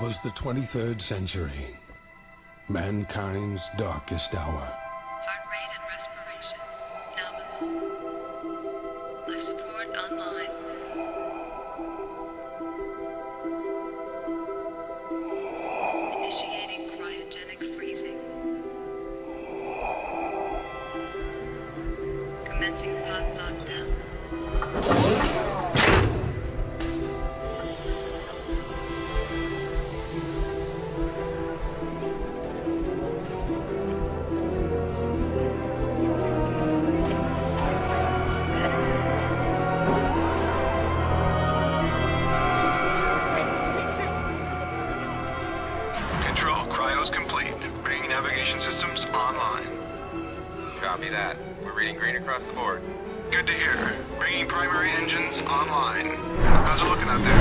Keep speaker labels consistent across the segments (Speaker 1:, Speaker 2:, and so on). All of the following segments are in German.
Speaker 1: was the 23rd century, mankind's darkest hour.
Speaker 2: Heart rate and respiration nominal. Life support online. Initiating cryogenic freezing. Commencing pod lockdown.
Speaker 3: Copy that. We're reading green across the board.
Speaker 4: Good to hear. Bringing primary engines online. How's it looking out there?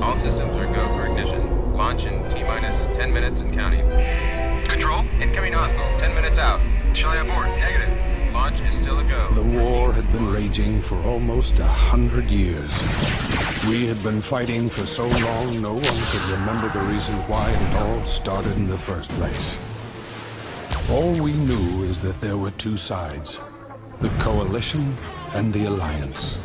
Speaker 3: All systems are go for ignition. Launch in T-minus 10 minutes and counting.
Speaker 4: Control?
Speaker 3: Incoming hostiles, 10 minutes out.
Speaker 4: Shall I abort?
Speaker 3: Negative. Launch is still a go.
Speaker 1: The war had been raging for almost 100 years. We had been fighting for so long, no one could remember the reason why it had all started in the first place. All we knew is that there were two sides, the Coalition and the Alliance.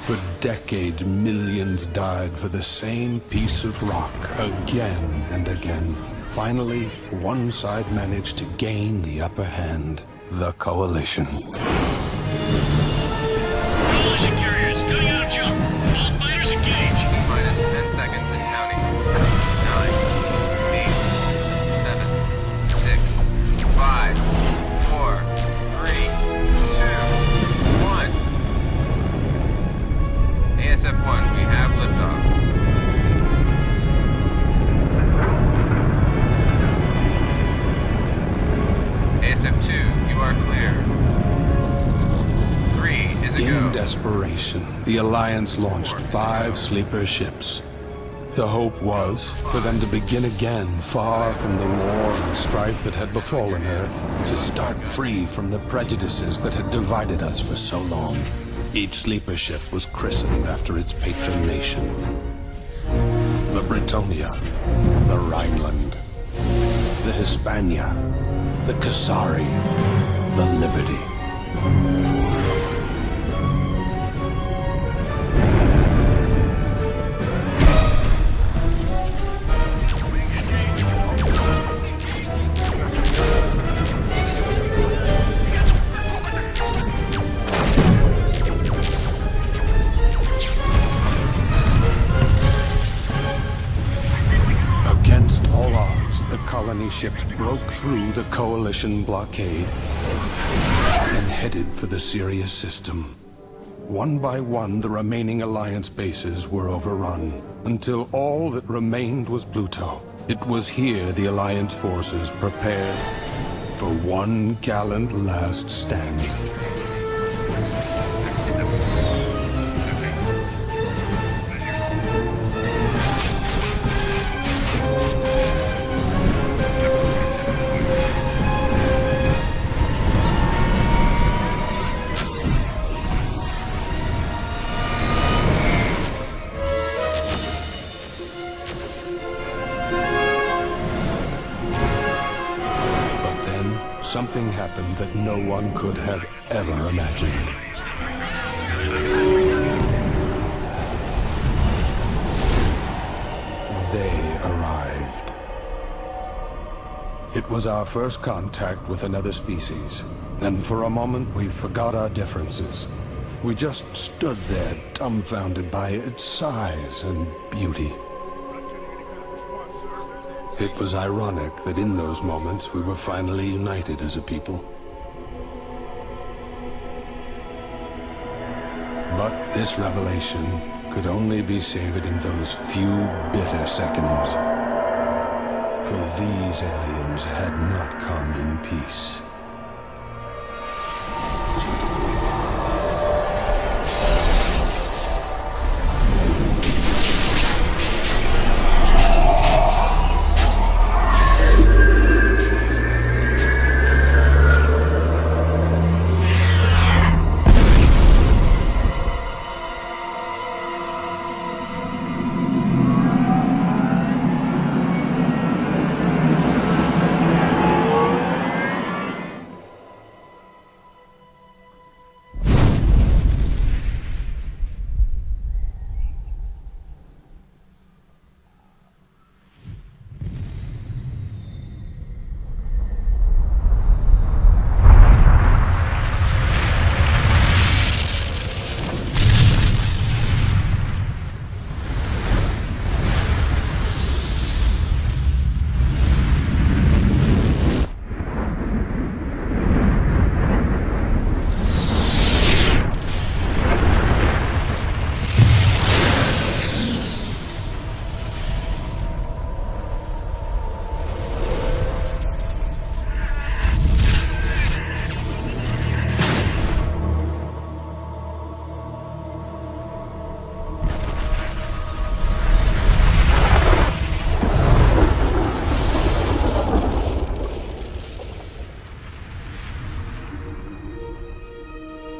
Speaker 1: For decades, millions died for the same piece of rock, again and again. Finally, one side managed to gain the upper hand, the Coalition.
Speaker 5: Coalition carriers, cutting out jump. All fighters engaged.
Speaker 3: Minus 10 seconds and counting. 9, 8, 7, 6, 5, 4, 3, 2, 1. ASF-1, we have liftoff. ASF-2, you are clear. 3 is a go.
Speaker 1: In desperation, the Alliance launched 5 sleeper ships. The hope was for them to begin again, far from the war and strife that had befallen Earth, to start free from the prejudices that had divided us for so long. Each sleeper ship was christened after its patron nation. The Britannia, the Rhineland, the Hispania, the Kasari, the Liberty. Against all odds, the colony ships broke through the Coalition blockade and headed for the Sirius system. One by one, the remaining Alliance bases were overrun, until all that remained was Pluto. It was here the Alliance forces prepared for one gallant last stand. Something happened that no one could have ever imagined. They arrived. It was our first contact with another species, and for a moment we forgot our differences. We just stood there, dumbfounded by its size and beauty. It was ironic that in those moments we were finally united as a people. But this revelation could only be savored in those few bitter seconds. For these aliens had not come in peace.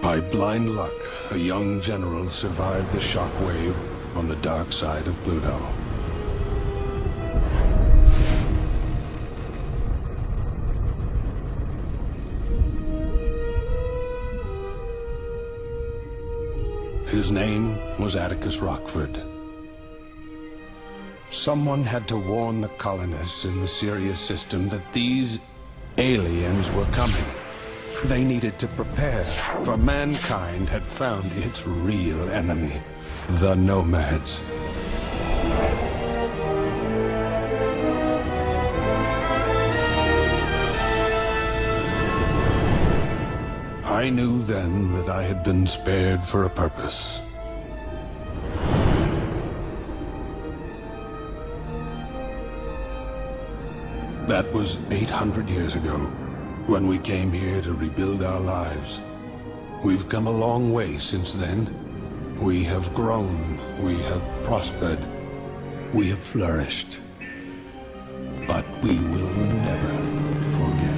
Speaker 1: By blind luck, a young general survived the shockwave on the dark side of Pluto. His name was Atticus Rockford. Someone had to warn the colonists in the Sirius system that these aliens were coming. They needed to prepare, for mankind had found its real enemy, the Nomads. I knew then that I had been spared for a purpose. That was 800 years ago, when we came here to rebuild our lives. We've come a long way since then. We have grown, we have prospered, we have flourished. But we will never forget.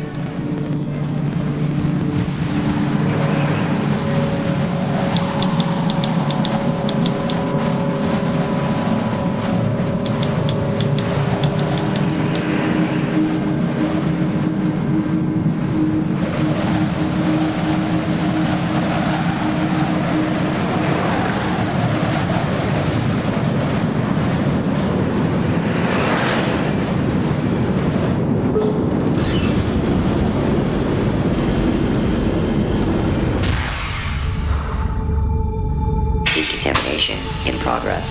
Speaker 6: Decontamination in progress.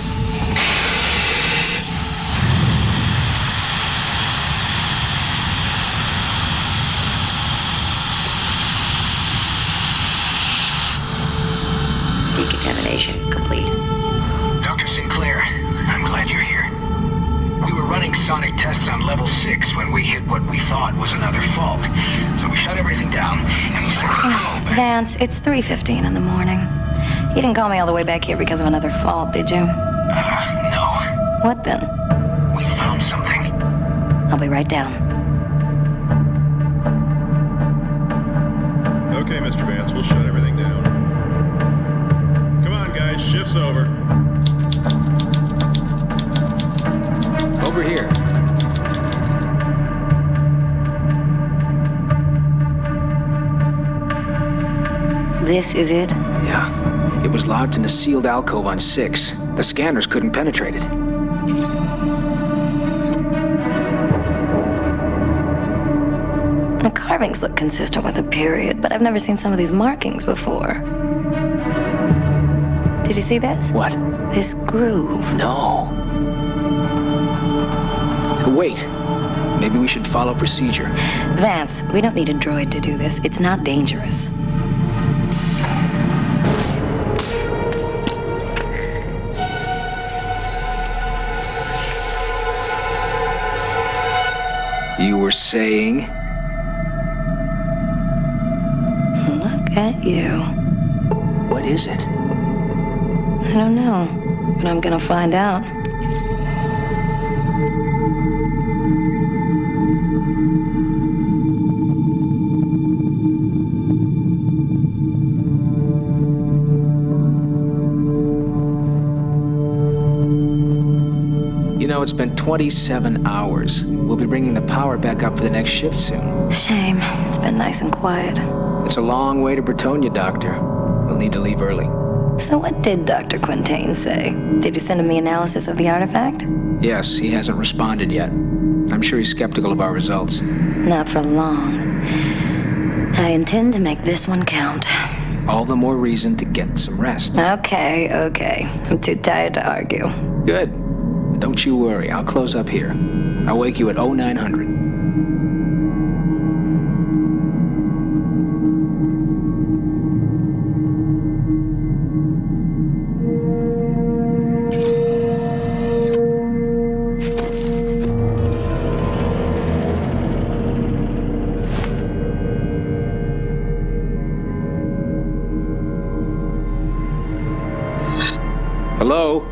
Speaker 6: Decontamination complete.
Speaker 7: Dr. Sinclair, I'm glad you're here. We were running sonic tests on level 6 when we hit what we thought was another fault. So we shut everything down and we sent the probe.
Speaker 6: Vance, it's 3:15 in the morning. You didn't call me all the way back here because of another fault, did you?
Speaker 7: No.
Speaker 6: What then?
Speaker 7: We found something.
Speaker 6: I'll be right down.
Speaker 8: Okay, Mr. Vance, we'll shut everything down. Come on, guys, shift's over.
Speaker 7: Over here.
Speaker 6: This is it?
Speaker 7: Yeah. It was lodged in a sealed alcove on 6. The scanners couldn't penetrate it.
Speaker 6: The carvings look consistent with the period, but I've never seen some of these markings before. Did you see this?
Speaker 7: What?
Speaker 6: This groove.
Speaker 7: No. Wait. Maybe we should follow procedure.
Speaker 6: Vance, we don't need a droid to do this. It's not dangerous.
Speaker 7: You were saying?
Speaker 6: Look at you.
Speaker 7: What is it?
Speaker 6: I don't know, but I'm gonna find out.
Speaker 7: You know, it's been 27 hours. We'll be bringing the power back up for the next shift soon.
Speaker 6: Shame. It's been nice and quiet.
Speaker 7: It's a long way to Bretonia, Doctor. We'll need to leave early.
Speaker 6: So what did Dr. Quintain say? Did you send him the analysis of the artifact?
Speaker 7: Yes, he hasn't responded yet. I'm sure he's skeptical of our results.
Speaker 6: Not for long. I intend to make this one count.
Speaker 7: All the more reason to get some rest.
Speaker 6: Okay. I'm too tired to argue.
Speaker 7: Good. Don't you worry. I'll close up here. I'll wake you at 0900. Hello?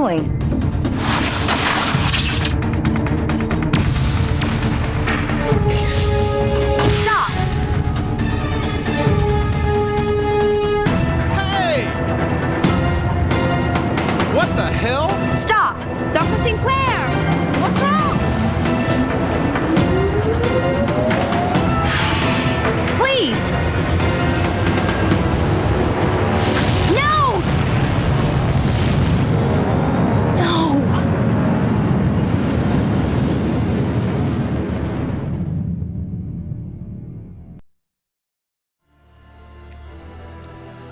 Speaker 6: doing?
Speaker 9: Stop!
Speaker 8: Hey! What the hell?
Speaker 9: Stop! Dr. Sinclair! What's wrong? Please! No! No!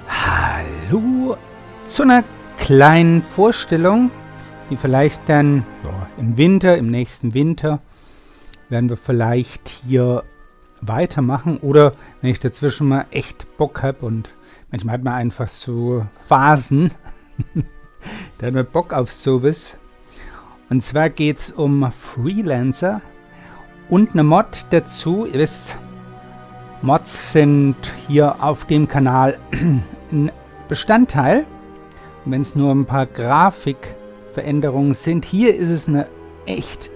Speaker 10: Hallo zu einer kleinen Vorstellung, die vielleicht dann im Winter, im nächsten Winter, werden wir vielleicht hier weitermachen oder wenn ich dazwischen mal echt Bock habe und manchmal hat man einfach so Phasen, da hat man Bock auf sowas. Und zwar geht es um Freelancer und eine Mod dazu. Ihr wisst, Mods sind hier auf dem Kanal ein Bestandteil. Wenn es nur ein paar Grafikveränderungen sind, hier ist es eine echt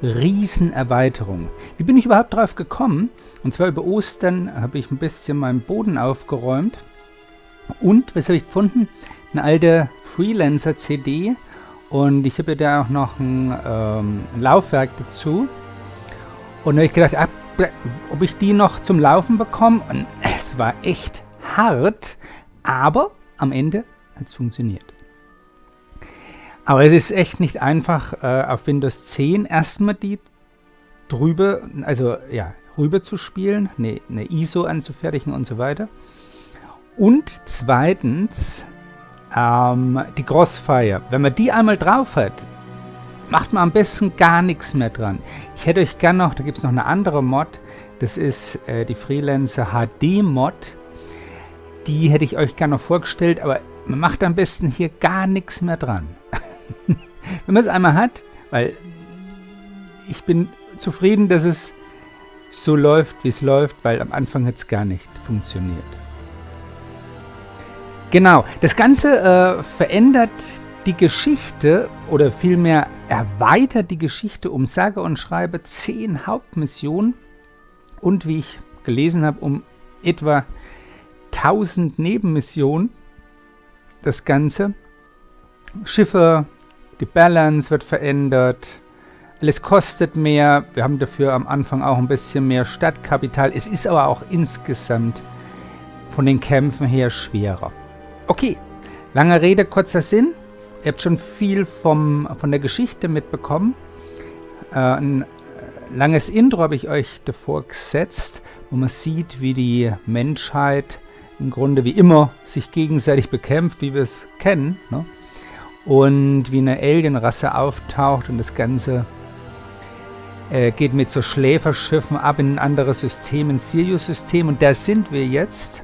Speaker 10: Riesenerweiterung. Wie bin ich überhaupt drauf gekommen? Und zwar über Ostern habe ich ein bisschen meinen Boden aufgeräumt. Und, was habe ich gefunden? Eine alte Freelancer-CD. Und ich habe ja da auch noch ein Laufwerk dazu. Und da habe ich gedacht, ob ich die noch zum Laufen bekomme. Und es war echt hart, aber am Ende hat es funktioniert. Aber es ist echt nicht einfach, auf Windows 10 erstmal die rüber zu spielen, eine ISO anzufertigen und so weiter. Und zweitens, die Crossfire. Wenn man die einmal drauf hat, macht man am besten gar nichts mehr dran. Ich hätte euch gern noch, da gibt es noch eine andere Mod, das ist die Freelancer HD Mod. Die hätte ich euch gerne noch vorgestellt, aber man macht am besten hier gar nichts mehr dran. Wenn man es einmal hat, weil ich bin zufrieden, dass es so läuft, wie es läuft, weil am Anfang hat es gar nicht funktioniert. Genau, das Ganze verändert die Geschichte oder vielmehr erweitert die Geschichte um sage und schreibe 10 Hauptmissionen und wie ich gelesen habe, um etwa 1000 Nebenmissionen. Das Ganze. Schiffe, die Balance wird verändert. Alles kostet mehr. Wir haben dafür am Anfang auch ein bisschen mehr Stadtkapital. Es ist aber auch insgesamt von den Kämpfen her schwerer. Okay, lange Rede, kurzer Sinn. Ihr habt schon viel von der Geschichte mitbekommen. Ein langes Intro habe ich euch davor gesetzt, wo man sieht, wie die Menschheit im Grunde wie immer sich gegenseitig bekämpft, wie wir es kennen, ne? Und wie eine Alienrasse auftaucht und das Ganze geht mit so Schläferschiffen ab in ein anderes System, ein Sirius-System und da sind wir jetzt.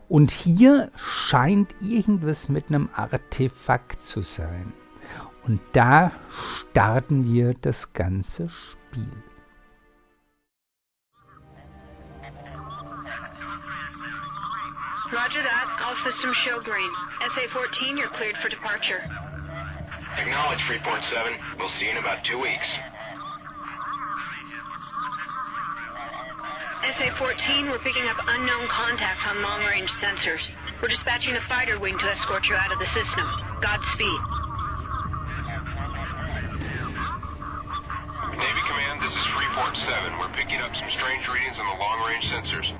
Speaker 10: Und hier scheint irgendwas mit einem Artefakt zu sein. Und da starten wir das ganze Spiel.
Speaker 2: Roger that. All systems show green. SA-14, you're cleared for departure.
Speaker 7: Acknowledge 3.7. We'll see you in about 2 weeks.
Speaker 2: SA-14, we're picking up unknown contacts on long-range sensors. We're dispatching a fighter wing to escort you out of the system. Godspeed.
Speaker 3: Navy Command, this is Freeport 7. We're picking up some strange readings on the long-range sensors.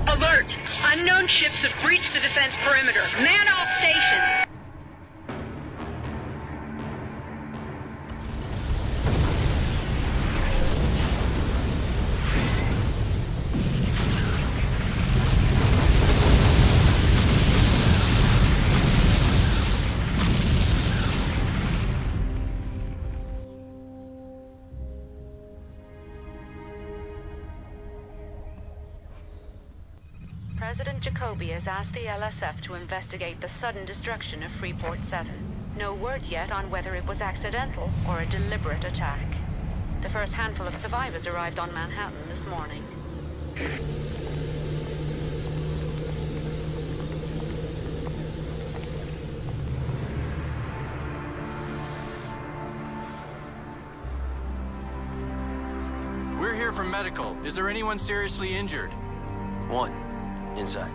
Speaker 2: Alert! Unknown ships have breached the defense perimeter. Man all stations!
Speaker 11: President Jacoby has asked the LSF to investigate the sudden destruction of Freeport 7. No word yet on whether it was accidental or a deliberate attack. The first handful of survivors arrived on Manhattan this morning.
Speaker 12: from medical. Is there anyone seriously injured?
Speaker 13: One. Inside.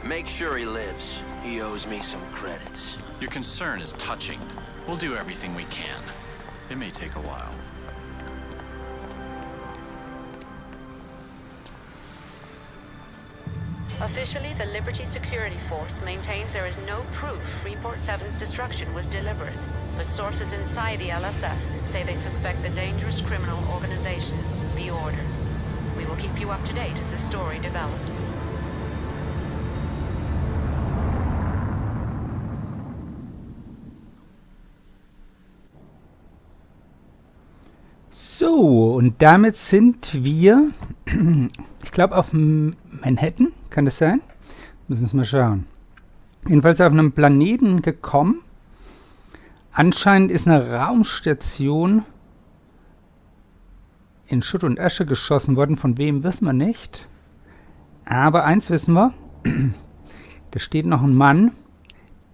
Speaker 13: Make sure he lives. He owes me some credits.
Speaker 12: Your concern is touching. We'll do everything we can. It may take a while.
Speaker 11: Officially, the Liberty Security Force maintains there is no proof Freeport 7's destruction was deliberate, but sources inside the LSF say they suspect the dangerous criminal organization, the Order. We will keep you up to date as the story develops.
Speaker 10: So, und damit sind wir, ich glaube, auf Manhattan, kann das sein? Müssen wir es mal schauen. Jedenfalls auf einem Planeten gekommen. Anscheinend ist eine Raumstation in Schutt und Asche geschossen worden. Von wem, wissen wir nicht. Aber eins wissen wir, da steht noch ein Mann,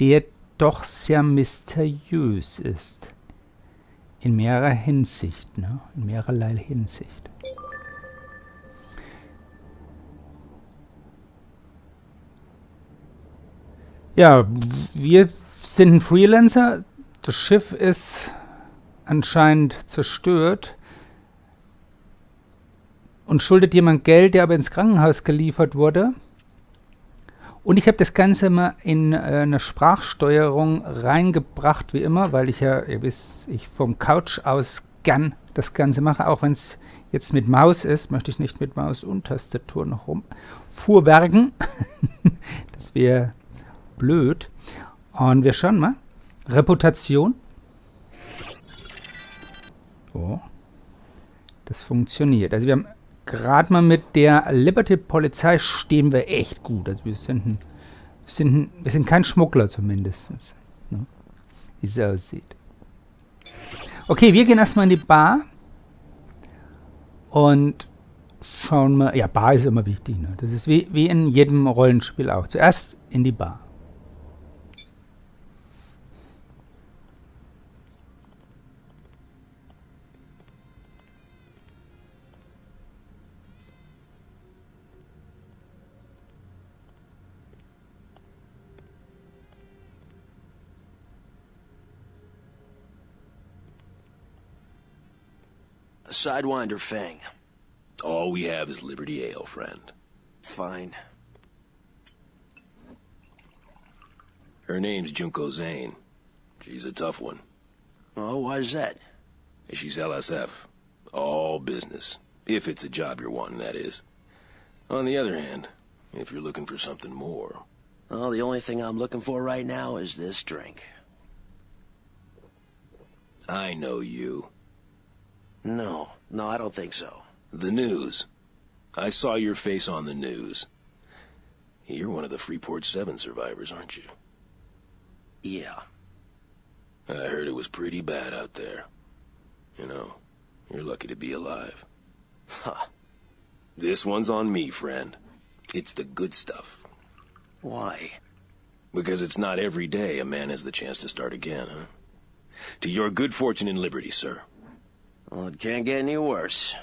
Speaker 10: der doch sehr mysteriös ist. In mehrerer Hinsicht, ne? In mehrerlei Hinsicht. Ja, wir sind ein Freelancer. Das Schiff ist anscheinend zerstört und schuldet jemand Geld, der aber ins Krankenhaus geliefert wurde. Und ich habe das Ganze mal in eine Sprachsteuerung reingebracht, wie immer, weil ich ja, ihr wisst, ich vom Couch aus gern das Ganze mache. Auch wenn es jetzt mit Maus ist, möchte ich nicht mit Maus und Tastatur noch rumfuhrwerken. Das wäre blöd. Und wir schauen mal. Reputation. So. Das funktioniert. Also wir haben gerade mal mit der Liberty-Polizei stehen wir echt gut. Also wir sind kein Schmuggler zumindest. Ne? Wie es aussieht. Okay, wir gehen erstmal in die Bar. Und schauen mal. Ja, Bar ist immer wichtig. Ne? Das ist wie in jedem Rollenspiel auch. Zuerst in die Bar.
Speaker 13: A Sidewinder Fang.
Speaker 14: All we have is Liberty Ale, friend.
Speaker 13: Fine.
Speaker 14: Her name's Junko Zane. She's a tough one.
Speaker 13: Oh, why's that?
Speaker 14: She's LSF. All business. If it's a job you're wanting, that is. On the other hand, if you're looking for something more...
Speaker 13: Well, the only thing I'm looking for right now is this drink.
Speaker 14: I know you.
Speaker 13: No, I don't think so.
Speaker 14: The news. I saw your face on the news. You're one of the Freeport 7 survivors, aren't you?
Speaker 13: Yeah.
Speaker 14: I heard it was pretty bad out there. You know, you're lucky to be alive.
Speaker 13: Huh.
Speaker 14: This one's on me, friend. It's the good stuff.
Speaker 13: Why?
Speaker 14: Because it's not every day a man has the chance to start again, huh? To your good fortune and liberty, sir.
Speaker 13: Well, it can't get any worse.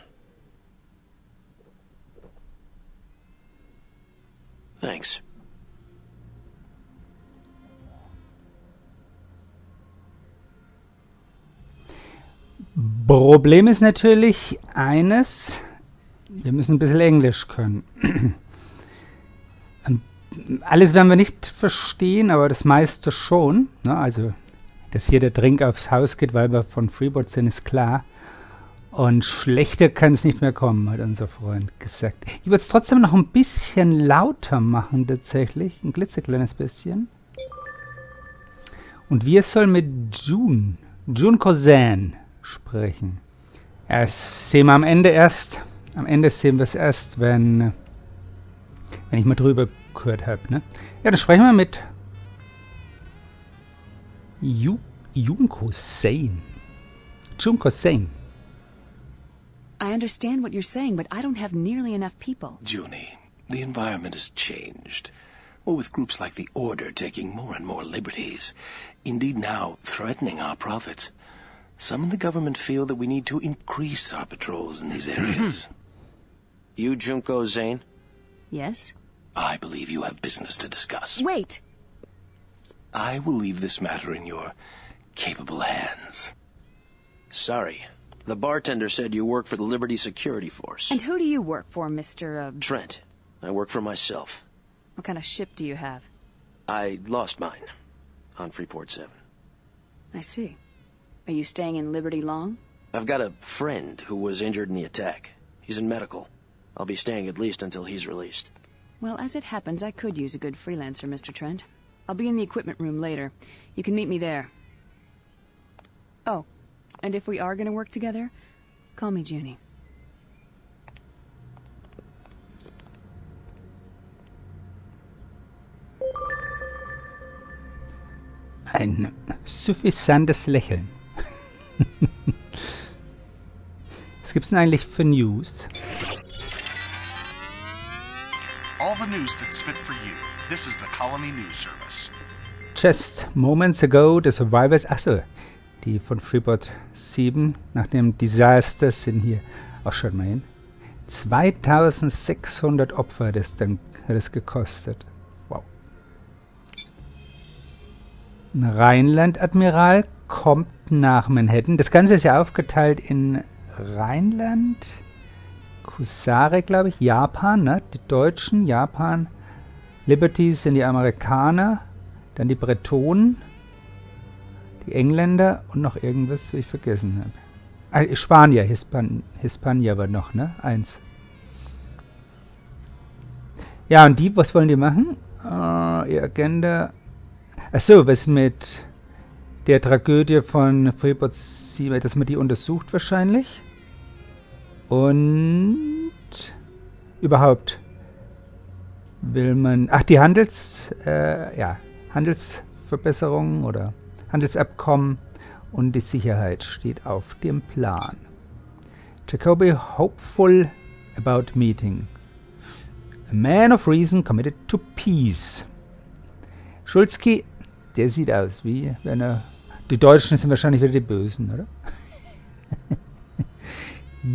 Speaker 13: Thanks.
Speaker 10: Problem ist natürlich eines, wir müssen ein bisschen Englisch können. Alles werden wir nicht verstehen, aber das meiste schon. Ne? Also, dass hier der Drink aufs Haus geht, weil wir von Freeport sind, ist klar. Und schlechter kann es nicht mehr kommen, hat unser Freund gesagt. Ich würde es trotzdem noch ein bisschen lauter machen, tatsächlich. Ein klitzekleines bisschen. Und wir sollen mit June Cousin sprechen. Das sehen wir am Ende erst. Am Ende sehen wir es erst, wenn ich mal drüber gehört habe, ne? Ja, dann sprechen wir mit Junko Sane. Junko Sane.
Speaker 15: I understand what you're saying, but I don't have nearly enough people.
Speaker 13: Junie, the environment has changed. Well, with groups like the Order taking more and more liberties, indeed now threatening our profits, some in the government feel that we need to increase our patrols in these areas. You, Junko Zane?
Speaker 15: Yes?
Speaker 13: I believe you have business to discuss.
Speaker 15: Wait!
Speaker 13: I will leave this matter in your capable hands. Sorry. The bartender said you work for the Liberty Security Force.
Speaker 15: And who do you work for, Mr.
Speaker 13: Trent. I work for myself.
Speaker 15: What kind of ship do you have?
Speaker 13: I lost mine. On Freeport 7.
Speaker 15: I see. Are you staying in Liberty long?
Speaker 13: I've got a friend who was injured in the attack. He's in medical. I'll be staying at least until he's released.
Speaker 15: Well, as it happens, I could use a good freelancer, Mr. Trent. I'll be in the equipment room later. You can meet me there. Oh, and if we are going to work together, call me Junie.
Speaker 10: Ein suffisantes Lächeln. Was gibt's denn eigentlich für News?
Speaker 16: All the news that's fit for you. This is the Colony News Service.
Speaker 10: Just moments ago, the survivors, achso, die von Freeport 7 nach dem Desaster sind hier, auch schaut mal hin, 2600 Opfer hat es gekostet. Wow. Ein Rheinland-Admiral kommt nach Manhattan. Das Ganze ist ja aufgeteilt in Rheinland, Kusare, glaube ich, Japan, ne? Die Deutschen, Japan, Liberty sind die Amerikaner, dann die Bretonen, die Engländer und noch irgendwas, was ich vergessen habe. Spanier, Hispanier war noch, ne? Eins. Ja, und die, was wollen die machen? Ihr Agenda. Achso, was mit der Tragödie von Freeport 7, dass man die untersucht wahrscheinlich. Und überhaupt will man, die Handelsverbesserungen oder Handelsabkommen und die Sicherheit steht auf dem Plan. Jacoby hopeful about meetings. A man of reason committed to peace. Schulzki, der sieht aus wie, wenn er... Die Deutschen sind wahrscheinlich wieder die Bösen, oder?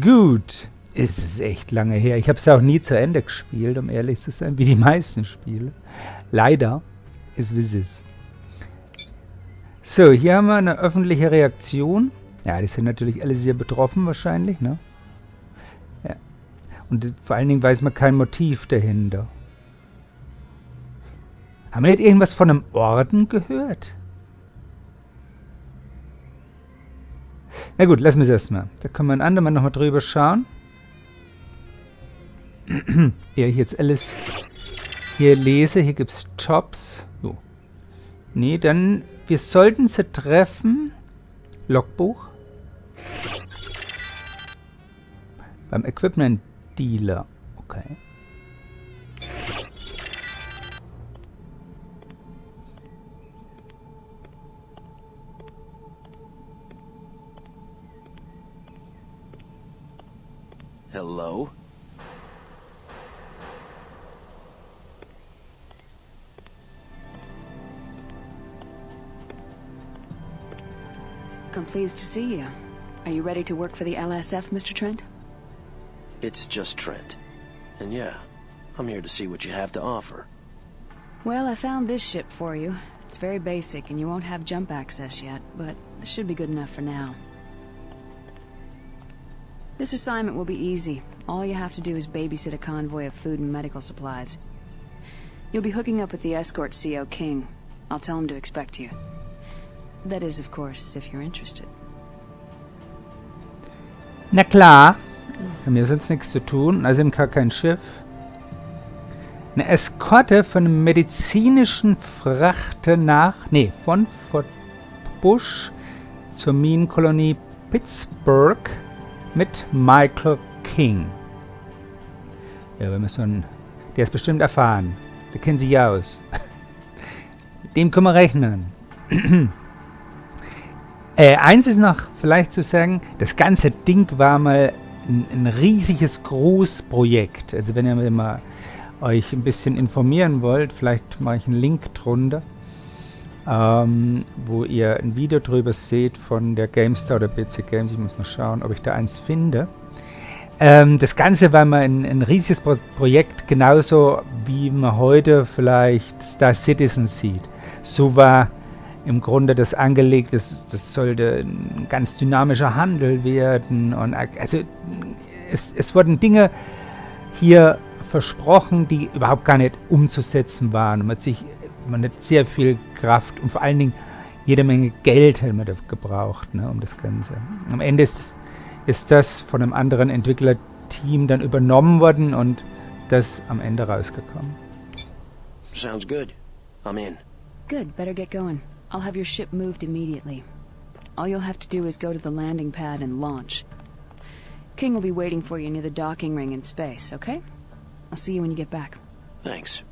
Speaker 10: Gut. Es ist echt lange her. Ich habe es auch nie zu Ende gespielt, um ehrlich zu sein, wie die meisten Spiele. Leider ist wie es ist. So, hier haben wir eine öffentliche Reaktion. Ja, die sind natürlich alle sehr betroffen wahrscheinlich, ne? Ja. Und vor allen Dingen weiß man kein Motiv dahinter. Haben wir nicht irgendwas von einem Orden gehört? Na gut, lassen wir es erstmal. Da können wir ein andermal nochmal drüber schauen. Ja, ich jetzt alles hier lese. Hier gibt es Jobs. So. Nee, dann... Wir sollten sie treffen. Logbuch. Beim Equipment Dealer. Okay.
Speaker 13: Hello?
Speaker 15: I'm pleased to see you. Are you ready to work for the LSF, Mr. Trent?
Speaker 13: It's just Trent. And yeah, I'm here to see what you have to offer.
Speaker 15: Well, I found this ship for you. It's very basic, and you won't have jump access yet, but this should be good enough for now. This assignment will be easy. All you have to do is babysit a convoy of food and medical supplies. You'll be hooking up with the escort CO King. I'll tell him to expect you. That is, of course, if you're interested.
Speaker 10: Na klar. Haben wir sonst nichts zu tun. Also gar kein Schiff. Eine Eskorte von einem medizinischen Frachter von Fort Bush zur Minenkolonie Pittsburgh mit Michael King. Ja, wenn wir der ist bestimmt erfahren. Der kennt sich aus. Mit dem können wir rechnen. Eins ist noch vielleicht zu sagen, das ganze Ding war mal ein riesiges Großprojekt. Also wenn ihr mal euch ein bisschen informieren wollt, vielleicht mache ich einen Link drunter, wo ihr ein Video drüber seht von der GameStar oder PC Games. Ich muss mal schauen, ob ich da eins finde. Das Ganze war mal ein riesiges Projekt, genauso wie man heute vielleicht Star Citizen sieht. So war im Grunde das angelegt, das sollte ein ganz dynamischer Handel werden. Und also es wurden Dinge hier versprochen, die überhaupt gar nicht umzusetzen waren. Man hat sehr viel Kraft und vor allen Dingen jede Menge Geld hat man da gebraucht, ne, um das Ganze. Am Ende ist das von einem anderen Entwicklerteam dann übernommen worden und das am Ende rausgekommen.
Speaker 13: Sounds good. I'm in.
Speaker 15: Good, better get going. I'll have your ship moved immediately. All you'll have to do is go to the landing pad and launch. King will be waiting for you near the docking ring in space, okay? I'll see you when you get back.
Speaker 13: Thanks.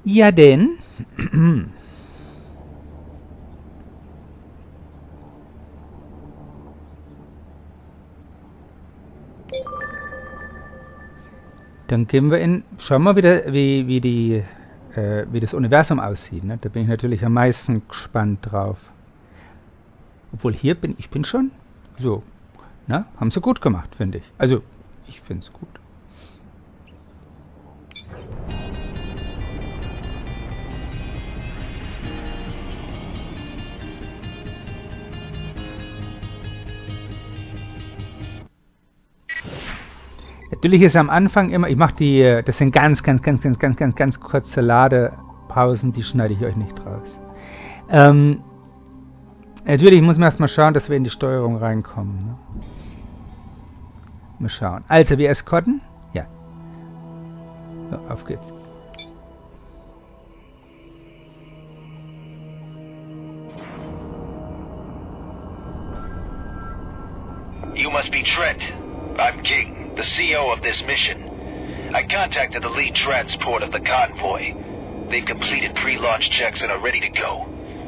Speaker 10: Ja denn. Dann gehen wir in. Schauen wir wieder, wie das Universum aussieht. Ne? Da bin ich natürlich am meisten gespannt drauf. Obwohl hier bin ich schon so. Ne? Haben sie gut gemacht, finde ich. Also, ich finde es gut. Natürlich ist am Anfang immer, ich mache das sind ganz kurze Ladepausen, die schneide ich euch nicht raus. Natürlich muss man erstmal schauen, dass wir in die Steuerung reinkommen. Ne? Mal schauen. Also, wir eskorten. Ja. So, auf geht's.
Speaker 17: You must be Trent. I'm King, the CO of this mission. I contacted the lead transport of the convoy. They've completed pre-launch checks and are ready to go.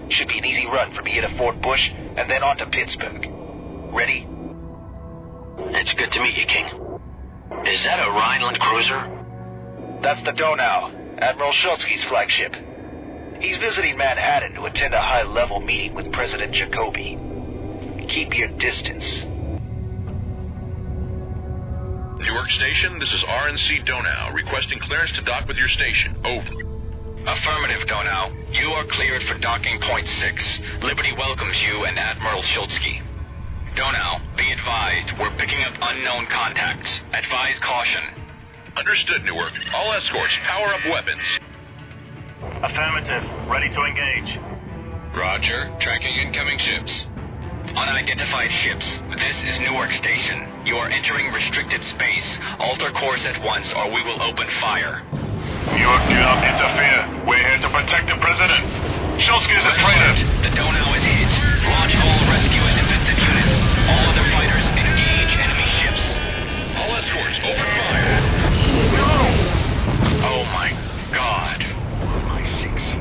Speaker 17: Should be an easy run from here to Fort Bush and then on to Pittsburgh. Ready?
Speaker 18: It's good to meet you, King. Is that a Rhineland cruiser?
Speaker 17: That's the Donau, Admiral Schultzky's flagship. He's visiting Manhattan to attend a high-level meeting with President Jacoby. Keep your distance.
Speaker 3: Newark Station, this is RNC Donau, requesting clearance to dock with your station. Over.
Speaker 18: Affirmative, Donau. You are cleared for docking point 6. Liberty welcomes you and Admiral Schultzky. Donau, be advised, we're picking up unknown contacts. Advise caution.
Speaker 3: Understood, Newark. All escorts, power up weapons.
Speaker 5: Affirmative. Ready to engage.
Speaker 18: Roger. Tracking incoming ships. Unidentified ships. This is Newark Station. You are entering restricted space. Alter course at once or we will open fire.
Speaker 5: Newark, do not interfere. We're here to protect the President. Schultzky is a traitor.
Speaker 18: The Donau is hit. Launch all rescue and defensive units. All other fighters engage enemy ships.
Speaker 3: All escorts, open fire.
Speaker 18: Oh my God. My 6.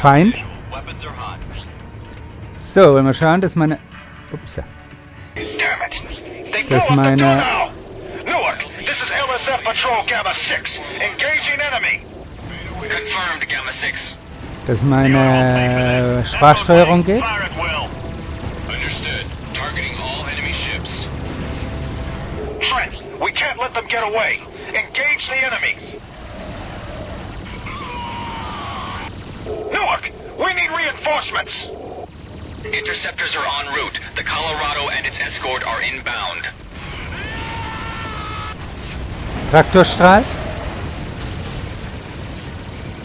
Speaker 10: Feind.
Speaker 18: Weapons are hot.
Speaker 10: So, wenn wir schauen, dass meine... Ups. Dass meine...
Speaker 17: Newark, this is LSF Patrol Gamma 6. Engaging enemy.
Speaker 18: Confirmed, Gamma 6.
Speaker 10: Dass meine Sprachsteuerung geht.
Speaker 18: Understood. Targeting all enemy ships.
Speaker 17: Trent, we can't let them get away. Engage the enemy. Newark, we need reinforcements.
Speaker 18: Interceptors are en route. The Colorado and its escort are inbound.
Speaker 10: Traktorstrahl.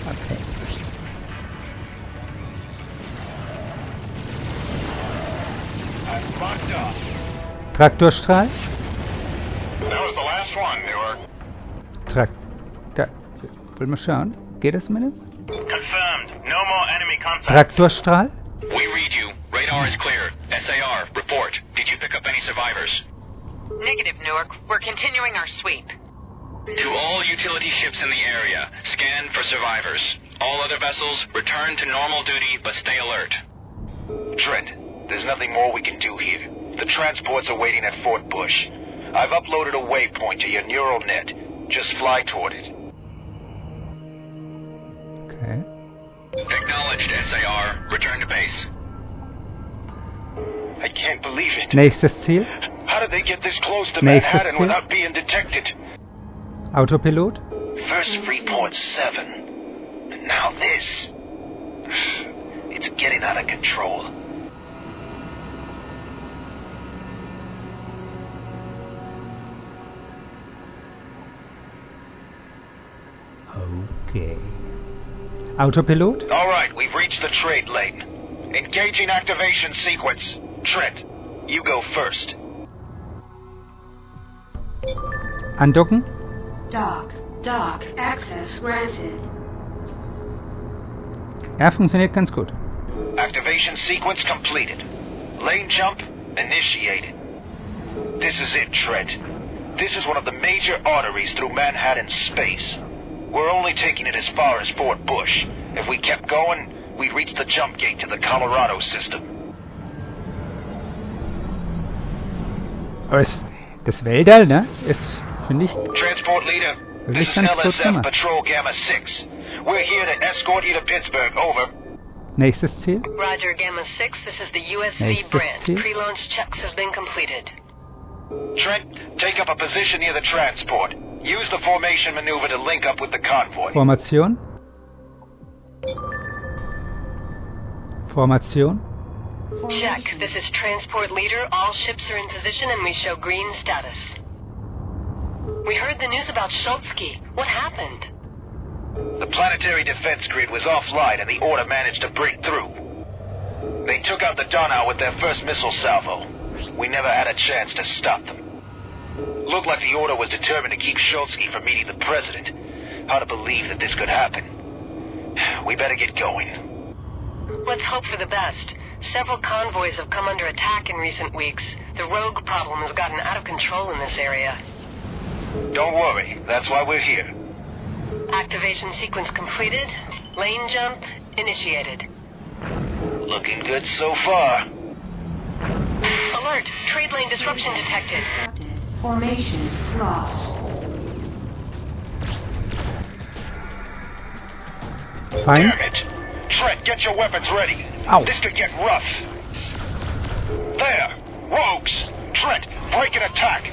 Speaker 10: Okay. Traktorstrahl.
Speaker 17: That was the last one, Newark.
Speaker 10: Wollen wir schauen? Geht das mit dem?
Speaker 5: Confirmed. No more enemy contact.
Speaker 10: Traktorstrahl.
Speaker 18: We read you. Radar is clear. SAR, report. Did you pick up any survivors.
Speaker 2: Negative, Newark. We're continuing our sweep.
Speaker 18: To all utility ships in the area, scan for survivors. All other vessels, return to normal duty, but stay alert.
Speaker 17: Trent, there's nothing more we can do here. The transports are waiting at Fort Bush. I've uploaded a waypoint to your neural net. Just fly toward it.
Speaker 10: Okay.
Speaker 18: Acknowledged, SAR. Return to base.
Speaker 17: I can't believe it.
Speaker 10: Nächstes Ziel.
Speaker 17: How did they get this close to
Speaker 10: Nächstes
Speaker 17: Manhattan
Speaker 10: Ziel.
Speaker 17: without being detected?
Speaker 10: Autopilot.
Speaker 17: First Freeport 7. And now this. It's getting out of control.
Speaker 10: Okay. Autopilot.
Speaker 17: All right, we've reached the trade lane. Engaging activation sequence. Trent, you go first.
Speaker 10: Andocken.
Speaker 19: Dock. Access granted.
Speaker 10: Ja, funktioniert ganz gut.
Speaker 17: Activation sequence completed. Lane jump initiated. This is it, Trent. This is one of the major arteries through Manhattan space. We're only taking it as far as Fort Bush. If we kept going, we'd reach the jump gate to the Colorado system.
Speaker 10: Aber das Weltall, ne, ist, finde ich,
Speaker 17: Transport leader,
Speaker 10: wirklich
Speaker 17: this is
Speaker 10: ganz gut
Speaker 17: LSF
Speaker 10: gemacht.
Speaker 17: Patrol Gamma 6. We're here to escort you to Pittsburgh, over.
Speaker 10: Nächstes Ziel.
Speaker 2: Roger, Gamma 6. This is the USV
Speaker 10: Nächstes
Speaker 2: Brand.
Speaker 10: Ziel.
Speaker 2: Pre-launch checks have been completed.
Speaker 17: Trent, take up a position near the transport. Use the formation maneuver to link up with the convoy.
Speaker 10: Formation.
Speaker 2: Check. This is transport leader. All ships are in position and we show green status. We heard the news about Schultzky. What happened?
Speaker 17: The planetary defense grid was offline and the order managed to break through. They took out the Donau with their first missile salvo. We never had a chance to stop them. Looked like the order was determined to keep Schultzky from meeting the president. Hard to believe that this could happen. We better get going.
Speaker 2: Let's hope for the best. Several convoys have come under attack in recent weeks. The rogue problem has gotten out of control in this area.
Speaker 17: Don't worry, that's why we're here.
Speaker 2: Activation sequence completed. Lane jump initiated.
Speaker 17: Looking good so far.
Speaker 2: Alert! Trade lane disruption detected.
Speaker 19: Formation lost.
Speaker 10: Fine.
Speaker 17: Damn it! Trent, get your weapons ready.
Speaker 10: Ow.
Speaker 17: This could get rough. There! Rogues! Trent, break an attack!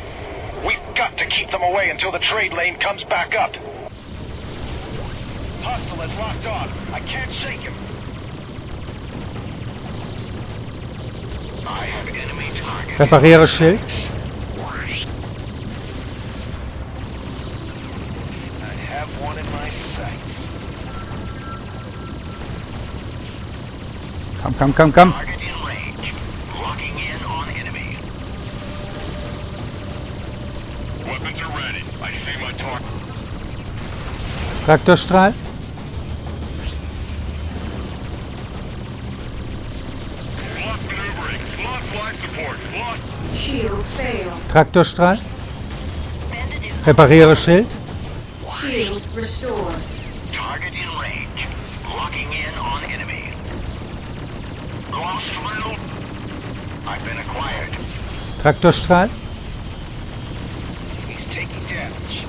Speaker 17: We've got to keep them away until the trade lane comes back up. Hostile is locked on. I can't shake him. I have enemy target.
Speaker 10: Repariere Schild.
Speaker 17: I have one in my sight.
Speaker 10: Komm.
Speaker 17: Target in range. Locking in on enemy.
Speaker 5: Weapons are ready. I see my target.
Speaker 10: Traktorstrahl.
Speaker 5: Lost maneuvering. Lost life support. Lost.
Speaker 19: Shield failed.
Speaker 10: Traktorstrahl. Repariere Schild.
Speaker 19: Shield restored.
Speaker 17: Target in range. Locking in on enemy. Lost through. I've been acquired.
Speaker 10: Traktorstrahl.
Speaker 17: He's taking damage.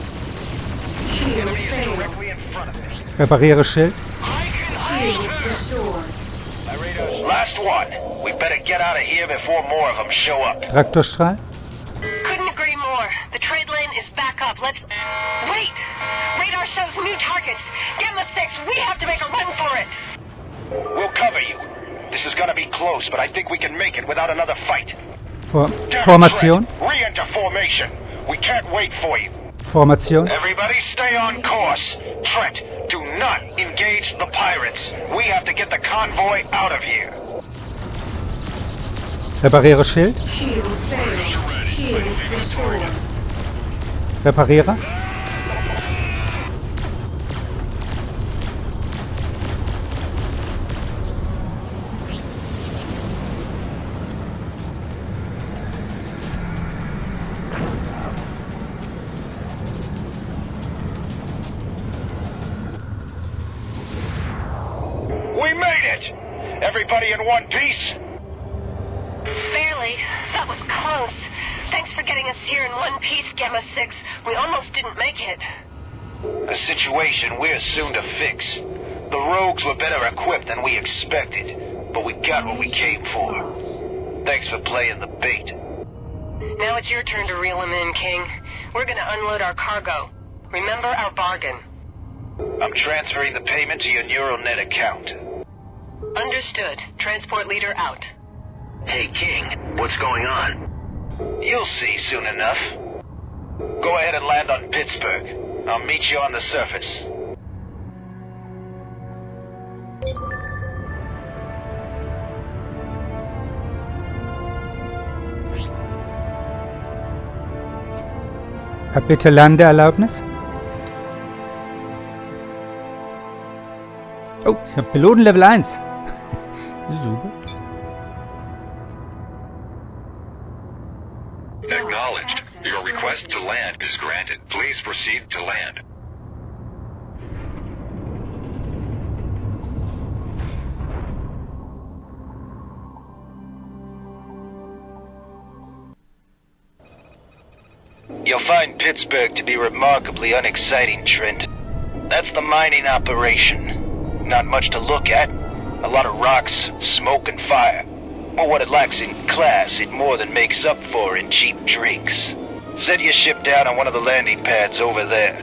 Speaker 19: Shield
Speaker 17: Enemy is
Speaker 19: failed.
Speaker 17: directly in front of me.
Speaker 10: Repariere Schild.
Speaker 19: Shield restored.
Speaker 17: Last one. We better get out of here before more of them show up.
Speaker 10: Traktorstrahl.
Speaker 2: Couldn't agree more. The trade lane is back up. Let's... Wait! Radar shows new targets. Gamma 6, we have to make a run for it.
Speaker 17: We'll cover you. This is gonna be close, but I think we can make it without another fight.
Speaker 10: Formation.
Speaker 17: Re-enter formation. We can't wait for you.
Speaker 10: Formation.
Speaker 17: Everybody stay on course. Trent, do not engage the pirates. We have to get the convoy out of here.
Speaker 10: Repariere Schild.
Speaker 19: Shield failed. Shield restored.
Speaker 10: Repariere.
Speaker 17: Everybody in one piece?
Speaker 2: Barely. That was close. Thanks for getting us here in one piece, Gamma 6. We almost didn't make it.
Speaker 17: A situation we're soon to fix. The rogues were better equipped than we expected, but we got what we came for. Thanks for playing the bait.
Speaker 2: Now it's your turn to reel him in, King. We're gonna unload our cargo. Remember our bargain.
Speaker 17: I'm transferring the payment to your neural net account.
Speaker 2: Understood. Transport leader out.
Speaker 17: Hey, King, what's going on? You'll see soon enough. Go ahead and land on Pittsburgh. I'll meet you on the surface.
Speaker 10: Bitte Landeerlaubnis. Oh, ich habe Piloten Level 1. Super.
Speaker 3: Acknowledged. Your request to land is granted. Please proceed to land.
Speaker 17: You'll find Pittsburgh to be remarkably unexciting, Trent. That's the mining operation. Not much to look at. A lot of rocks, smoke, and fire. But what it lacks in class, it more than makes up for in cheap drinks. Set your ship down on one of the landing pads over there.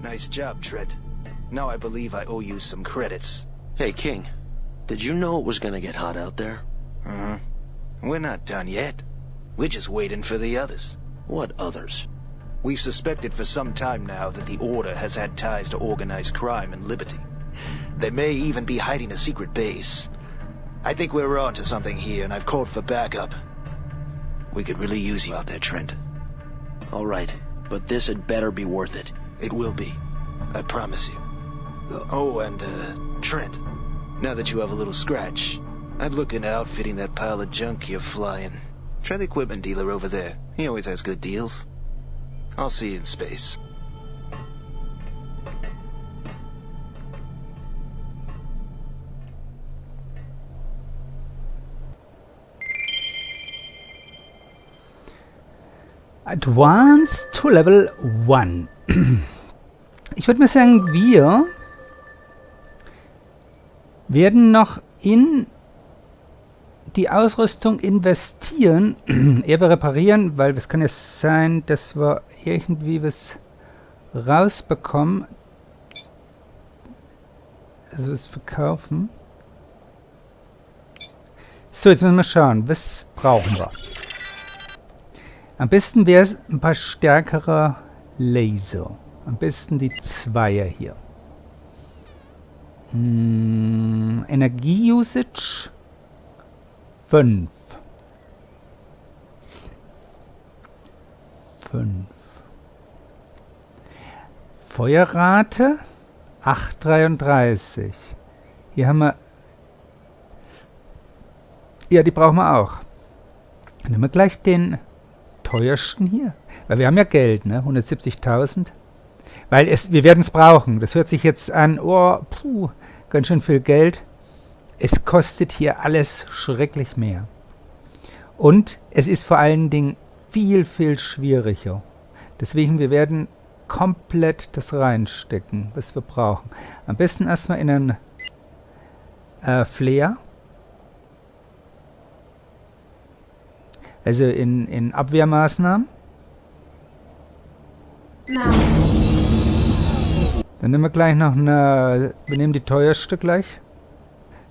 Speaker 13: Nice job, Trent. Now I believe I owe you some credits. Hey, King. Did you know it was gonna get hot out there? We're not done yet. We're just waiting for the others. What others? We've suspected for some time now that the Order has had ties to organized crime and Liberty. They may even be hiding a secret base. I think we're on to something here, and I've called for backup. We could really use you out there, Trent. All right, but this had better be worth it. It will be. I promise you. Oh, and, Trent, now that you have a little scratch, I'd look into outfitting that pile of junk you're flying. Try the equipment dealer over there. He always has good deals. I'll see you in space.
Speaker 10: Advanced to Level 1. Ich würde mal sagen, wir werden noch in die Ausrüstung investieren. Eher wir reparieren, weil es kann ja sein, dass wir irgendwie was rausbekommen. Also was verkaufen. So, jetzt müssen wir schauen, was brauchen wir. Am besten wäre es ein paar stärkere Laser. Am besten die Zweier hier. Energie-Usage 5. 5. Feuerrate 8,33. Hier haben wir... Ja, die brauchen wir auch. Dann nehmen wir gleich den teuersten hier. Weil wir haben ja Geld, ne? 170.000. Weil wir werden es brauchen. Das hört sich jetzt an, oh, puh, ganz schön viel Geld. Es kostet hier alles schrecklich mehr. Und es ist vor allen Dingen viel, viel schwieriger. Deswegen, wir werden komplett das reinstecken, was wir brauchen. Am besten erstmal in einen Flair. Also in Abwehrmaßnahmen. Dann nehmen wir gleich noch eine... Wir nehmen die teuerste gleich.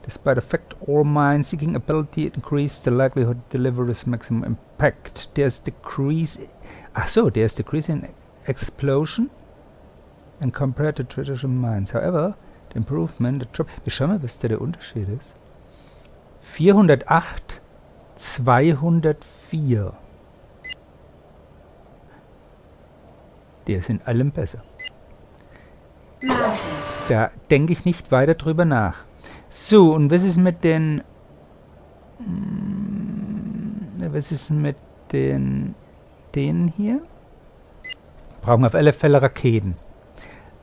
Speaker 10: Despite effect all mine seeking ability increase the likelihood to deliver this maximum impact. There's decrease... Ach so, there's decrease in explosion and compared to traditional mines. However, the improvement... Wir schauen mal, was der Unterschied ist. 408, 204. Die ist in allem besser.
Speaker 19: Mountain.
Speaker 10: Da denke ich nicht weiter drüber nach. So, und was ist mit den... Was ist mit denen hier? Brauchen auf alle Fälle Raketen.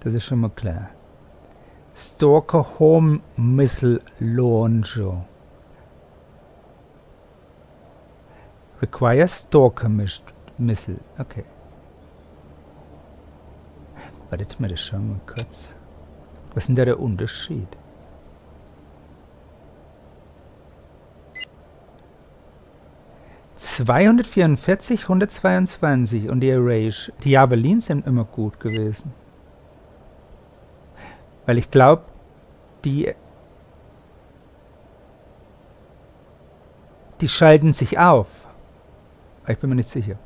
Speaker 10: Das ist schon mal klar. Stalker Home Missile Launcher. Require Stalker Missile. Okay. Wartet mal, das schauen wir kurz. Was ist denn da der Unterschied? ...244, 122 und die Array. Die Javelins sind immer gut gewesen. Weil ich glaube, die schalten sich auf. Aber ich bin mir nicht sicher.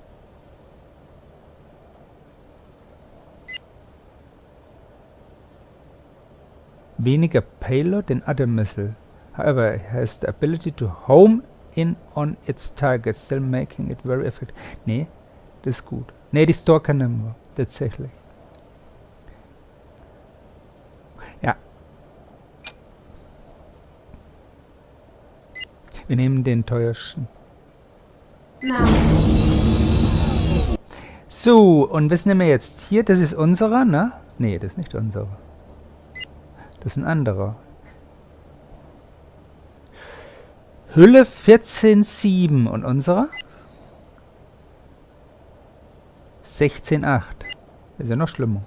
Speaker 10: Weniger Payload than other missile. However, it has the ability to home in on its target, still making it very effective. Nee, das ist gut. Nee, die Stalker nehmen wir. Tatsächlich. Ja. Wir nehmen den teuersten. So, und was nehmen wir jetzt? Hier, das ist unserer, ne? Nee, das ist nicht unserer. Das ist ein anderer. Hülle 14,7 und unserer? 16,8. Ist ja noch schlimmer.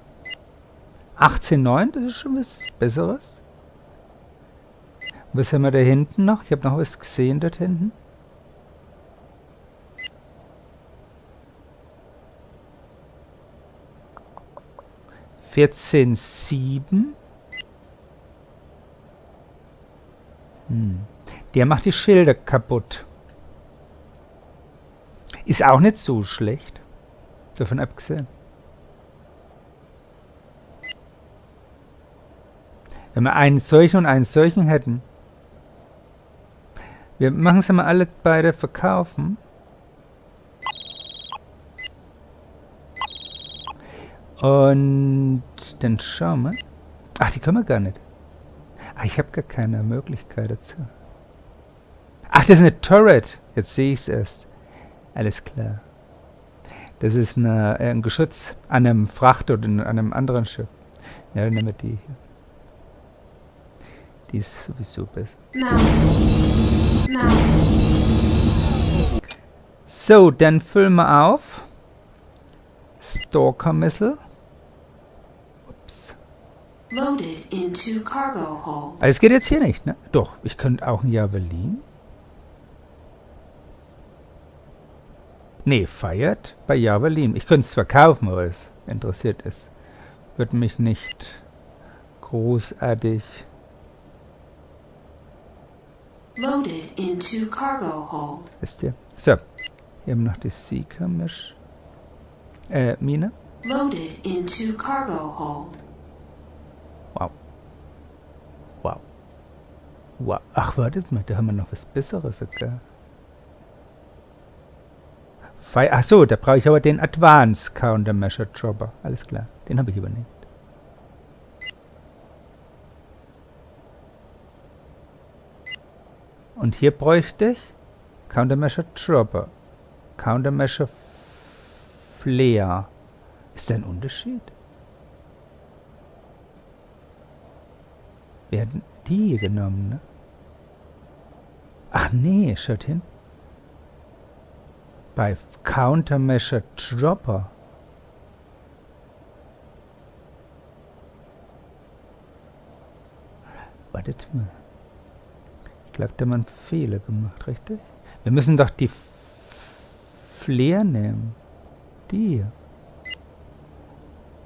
Speaker 10: 18,9, das ist schon was Besseres. Was haben wir da hinten noch? Ich habe noch was gesehen dort hinten. (14,7). Der macht die Schilder kaputt. Ist auch nicht so schlecht. Davon abgesehen. Wenn wir einen solchen und einen solchen hätten. Wir machen sie mal alle beide verkaufen. Und dann schauen wir. Ach, die können wir gar nicht. Ach, ich habe gar keine Möglichkeit dazu. Ach, das ist eine Turret. Jetzt sehe ich es erst. Alles klar. Das ist ein Geschütz an einem Fracht oder an einem anderen Schiff. Ja, dann nehmen wir die hier. Die ist sowieso besser. So, dann füllen wir auf. Stalker Missile. Ups.
Speaker 19: Loaded into cargo hold.
Speaker 10: Also es geht jetzt hier nicht, ne? Doch, ich könnte auch ein Javelin. Nee, feiert bei Javelin. Ich könnte es zwar kaufen, aber es interessiert ist. Wird mich nicht großartig.
Speaker 19: Loaded into cargo hold.
Speaker 10: Wisst ihr? So, hier haben wir noch die Seeker-Misch. Mine.
Speaker 19: Loaded into cargo hold.
Speaker 10: Wow. Wow. Wow. Ach, wartet mal, da haben wir noch was Besseres sogar. Ach so, da brauche ich aber den Advanced Countermeasure Dropper. Alles klar, den habe ich übernimmt. Und hier bräuchte ich Countermeasure Dropper. Countermeasure Flare. Ist da ein Unterschied? Wir hatten die hier genommen, ne? Ach nee, schaut hin. Bei Countermeasure Dropper. Wartet mal. Ich glaube, da haben wir einen Fehler gemacht, richtig? Wir müssen doch die Flare nehmen. Die hier.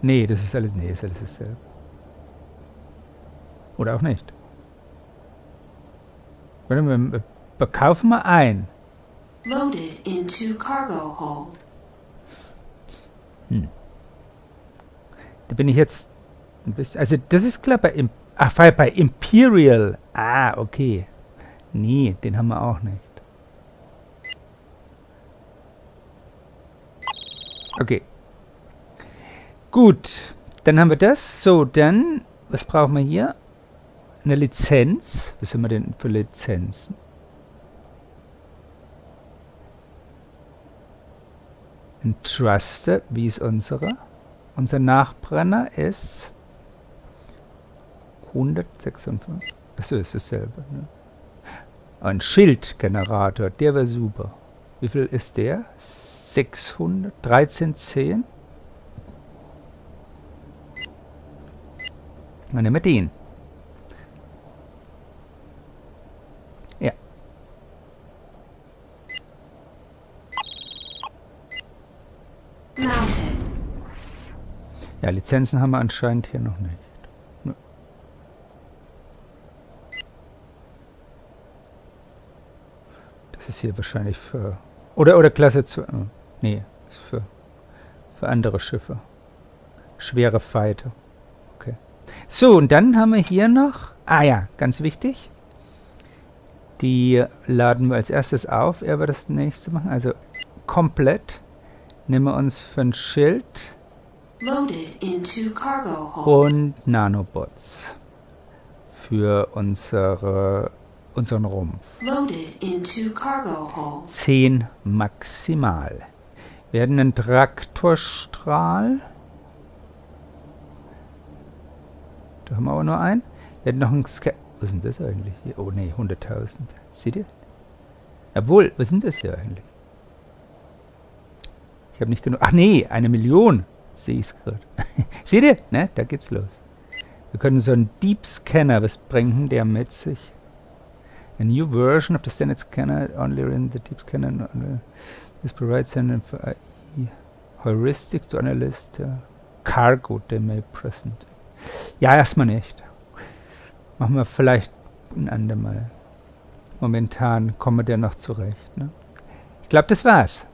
Speaker 10: Nee, das ist alles. Nee, ist alles dasselbe. Oder auch nicht. Warte mal, kaufen wir ein.
Speaker 19: Loaded into cargo hold.
Speaker 10: Da bin ich jetzt ein bisschen. Also, das ist klar bei Imperial. Ah, okay. Nee, den haben wir auch nicht. Okay. Gut, dann haben wir das. So, dann, was brauchen wir hier? Eine Lizenz. Was haben wir denn für Lizenzen? Ein Thruster, wie ist unsere? Unser Nachbrenner ist 156. Achso, ist dasselbe. Ne? Ein Schildgenerator, der wäre super. Wie viel ist der? 600? 1310? Dann nehmen wir den. Ja. Ja, Lizenzen haben wir anscheinend hier noch nicht. Das ist hier wahrscheinlich für... Oder Klasse 2. Nee, ist für andere Schiffe. Schwere Fighter. Okay. So, und dann haben wir hier noch... Ah ja, ganz wichtig. Die laden wir als erstes auf. Er wird das nächste machen. Also komplett. Nehmen wir uns für ein Schild.
Speaker 19: Loaded into cargo hold.
Speaker 10: Und Nanobots. Für unseren Rumpf.
Speaker 19: Loaded into cargo hold.
Speaker 10: 10 maximal. Wir werden einen Traktorstrahl. Da haben wir aber nur einen. Wir hätten noch einen was ist denn das eigentlich hier? Oh ne, 100.000. Seht ihr? Jawohl, was sind das hier eigentlich? Ich habe nicht genug. Ach nee, 1 Million. Sehe ich es gerade. Seht ihr? Ne, da geht's los. Wir können so einen Deep Scanner, was bringt der mit sich? A new version of the standard scanner, only in the deep scanner, this provides an heuristics to analyze the cargo they may present. Ja, erstmal nicht. Machen wir vielleicht ein andermal. Momentan kommen wir der noch zurecht. Ne? Ich glaube, das war's.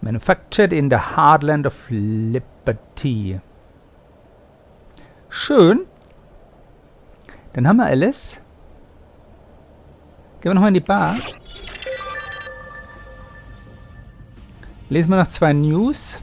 Speaker 10: Manufactured in the heartland of Liberty. Schön. Dann haben wir alles. Gehen wir nochmal in die Bar. Lesen wir noch 2 News.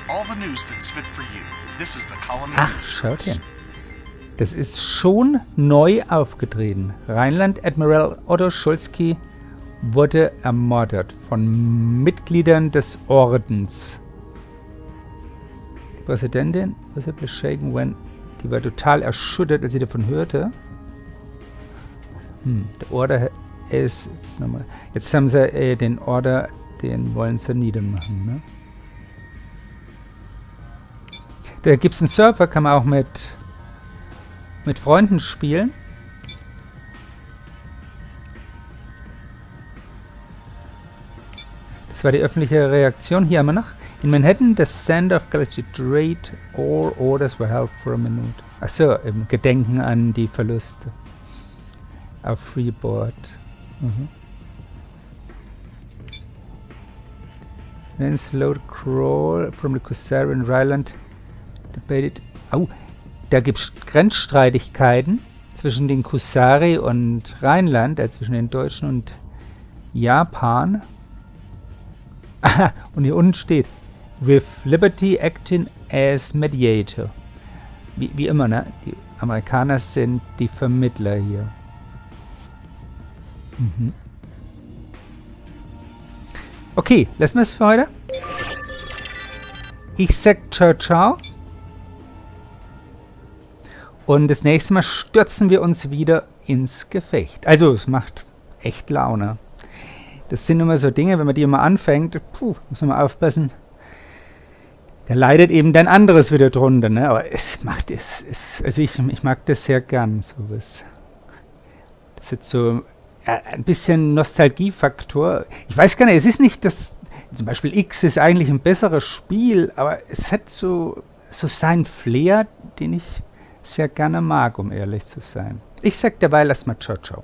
Speaker 16: All the news that's fit for you. This is the Colony
Speaker 10: Ach,
Speaker 16: News
Speaker 10: schaut
Speaker 16: Service.
Speaker 10: her. Das ist schon neu aufgetreten. Rheinland Admiral Otto Schulzki wurde ermordet von Mitgliedern des Ordens. Die Präsidentin was shaken when, die war total erschüttert, als sie davon hörte. Der Order ist jetzt nochmal. Jetzt haben sie den Order, den wollen sie niedermachen. Ne? Da gibt es einen Surfer, kann man auch mit Freunden spielen. Das war die öffentliche Reaktion. Hier haben wir noch. In Manhattan, the center of Galaxy Trade, all orders were held for a minute. Achso, im Gedenken an die Verluste. Auf Freeboard. Then slowed crawl from the Kusarian Ryland. Debated. Oh, da gibt es Grenzstreitigkeiten zwischen den Kusari und Rheinland, zwischen den Deutschen und Japan. Und hier unten steht, with Liberty acting as mediator. Wie immer, ne? Die Amerikaner sind die Vermittler hier. Okay, lassen wir es für heute. Ich sag ciao, ciao. Und das nächste Mal stürzen wir uns wieder ins Gefecht. Also, es macht echt Laune. Das sind immer so Dinge, wenn man die immer anfängt, muss man mal aufpassen. Da leidet eben dann anderes wieder drunter, ne? Aber es macht also ich mag das sehr gern, sowas. Das ist jetzt so ein bisschen Nostalgiefaktor. Ich weiß gar nicht, es ist nicht das, zum Beispiel X ist eigentlich ein besseres Spiel, aber es hat so seinen Flair, den ich sehr gerne mag, um ehrlich zu sein. Ich sag derweil erstmal ciao, ciao.